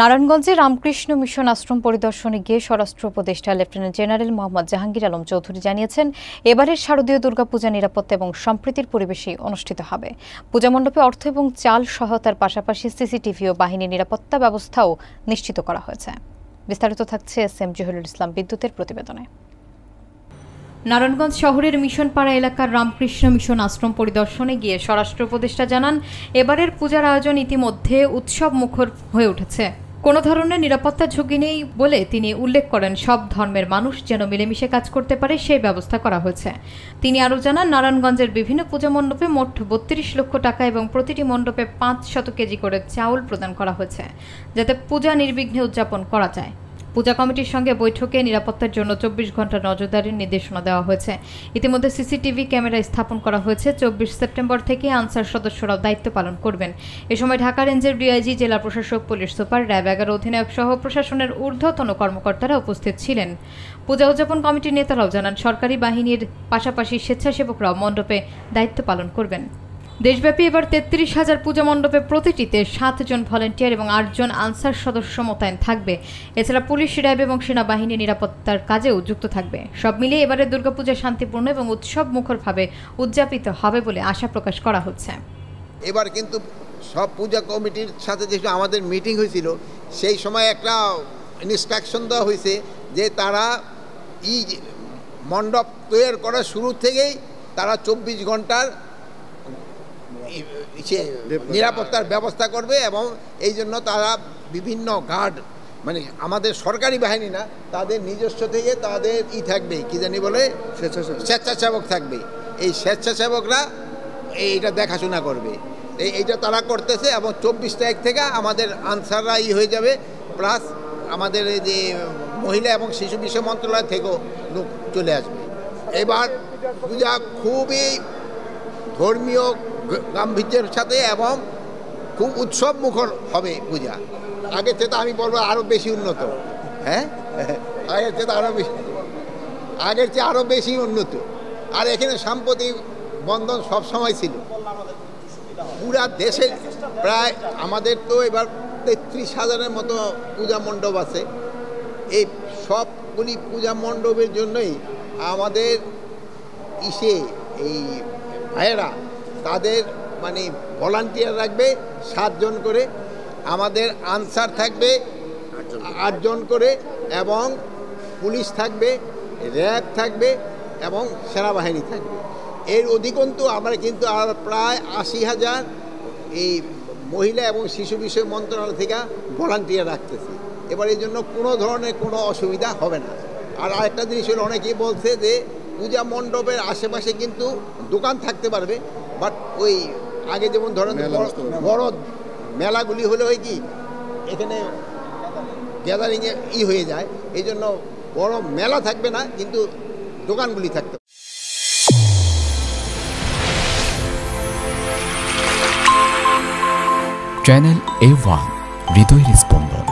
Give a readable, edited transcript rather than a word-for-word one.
নারায়ণগঞ্জে রামকৃষ্ণ মিশন আশ্রম পরিদর্শনে গিয়ে স্বরাষ্ট্র উপদেষ্টা লেফটেন্যান্ট জেনারেল মোহাম্মদ জাহাঙ্গীর আলম চৌধুরী জানিয়েছেন, এবারের শারদীয় দুর্গাপূজা নিরাপত্তা এবং সম্প্রীতির পরিবেশে অনুষ্ঠিত হবে। পূজা মণ্ডপে অর্থ এবং চাল সহায়তার পাশাপাশি সিসিটিভি ও বাহিনী নিরাপত্তা ব্যবস্থাও নিশ্চিত করা হয়েছে। বিস্তারিত থাকছে এস.এম. জহিরুল ইসলাম বিদ্যুতের প্রতিবেদনে। নারায়ণগঞ্জ শহরের মিশনপাড়া এলাকার রামকৃষ্ণ মিশন আশ্রম পরিদর্শনে গিয়ে স্বরাষ্ট্র উপদেষ্টা জানান, এবারের পূজার আয়োজন ইতিমধ্যে উৎসব মুখর হয়ে উঠেছে। কোনো ধরনের নিরাপত্তা ঝুঁকি নেই বলে তিনি উল্লেখ করেন, সব ধর্মের মানুষ যেন মিলেমিশে কাজ করতে পারে সেই ব্যবস্থা করা হয়েছে। তিনি আরও জানান, নারায়ণগঞ্জের বিভিন্ন পূজা মণ্ডপে মোট ৩২ লক্ষ টাকা এবং প্রতিটি মণ্ডপে ৫০০ কেজি করে চাউল প্রদান করা হয়েছে, যাতে পূজা নির্বিঘ্নে উদযাপন করা যায়। পূজা কমিটির সঙ্গে বৈঠকে নিরাপত্তার জন্য ২৪ ঘন্টা নজরদারির নির্দেশনা দেওয়া হয়েছে। ইতিমধ্যে সিসিটিভি ক্যামেরা স্থাপন করা হয়েছে। ২৪ সেপ্টেম্বর থেকে আনসার সদস্যরাও দায়িত্ব পালন করবেন। এ সময় ঢাকা রেঞ্জের ডিআইজি, জেলা প্রশাসক, পুলিশ সুপার, র্যাব ১১ অধিনায়ক সহ প্রশাসনের ঊর্ধ্বতন কর্মকর্তারা উপস্থিত ছিলেন। পূজা উদযাপন কমিটির নেতারাও জানান, সরকারি বাহিনীর পাশাপাশি স্বেচ্ছাসেবকরাও মণ্ডপে দায়িত্ব পালন করবেন। দেশব্যাপী এবার ৩৩,০০০ পূজা মণ্ডপে প্রতিটিতে ৭ জন ভলেন্টিয়ার এবং ৮ জন আনসার সদস্য মোতায়েন থাকবে। এছাড়া পুলিশ, র্যাব এবং সেনাবাহিনী নিরাপত্তার কাজেও যুক্ত থাকবে। সব মিলিয়ে এবারের দুর্গাপূজা শান্তিপূর্ণ এবং উৎসব মুখরভাবে উদযাপিত হবে বলে আশা প্রকাশ করা হচ্ছে। এবার কিন্তু সব পূজা কমিটির সাথে যে আমাদের মিটিং হয়েছিল, সেই সময় একটা ইনস্ট্রাকশন দেওয়া হয়েছে যে তারা মণ্ডপ তৈরি করার শুরু থেকেই তারা ২৪ ঘন্টার নিরাপত্তার ব্যবস্থা করবে এবং এই জন্য তারা বিভিন্ন গার্ড, মানে আমাদের সরকারি বাহিনী না, তাদের নিজস্ব থেকে তাদের থাকবে, কি জানি বলে, স্বেচ্ছাসেবক থাকবে। এই স্বেচ্ছাসেবকরা এইটা দেখাশোনা করবে। এইটা তারা করতেছে এবং ২৪ তারিখ থেকে আমাদের আনসাররা হয়ে যাবে, প্লাস আমাদের এই যে মহিলা এবং শিশু বিষয় মন্ত্রণালয় থেকেও লোক চলে আসবে। এবার পূজা খুবই ধর্মীয় গাম্ভীর্যের সাথে এবং খুব উৎসব মুখর হবে পূজা। আগের চেয়ে আমি বলবো আরও বেশি উন্নত। হ্যাঁ, আগের চেয়ে আরও বেশি উন্নত। আর এখানে সাম্প্রতিক বন্ধন সবসময় ছিল। পুরা দেশে প্রায় আমাদের তো এবার ৩৩,০০০-এর মতো পূজা মণ্ডপ আছে। এই সবগুলি পূজা মণ্ডপের জন্যই আমাদের এই ভাইয়েরা তাদের মানে ভলান্টিয়ার রাখবে ৭ জন করে, আমাদের আনসার থাকবে ৮ জন করে, এবং পুলিশ থাকবে, র্যাব থাকবে এবং সেনাবাহিনী থাকবে। এর অধিকন্তু আমরা কিন্তু আর প্রায় ৮০,০০০ এই মহিলা এবং শিশু বিষয় মন্ত্রণালয় থেকে ভলান্টিয়ার রাখতেছি। এবার এই জন্য কোনো ধরনের কোনো অসুবিধা হবে না। আর আরেকটা জিনিস হলো, অনেকেই বলছে যে পূজা মণ্ডপের আশেপাশে কিন্তু দোকান থাকতে পারবে, বাট ওই আগে যেমন ধরেন বড় মেলাগুলি হলে হয় কি এখানে গ্যাদারিংয়ে হয়ে যায়, এই জন্য বড় মেলা থাকবে না, কিন্তু দোকানগুলি থাকতে। চ্যানেল A1 হৃদয়ের স্পন্দন।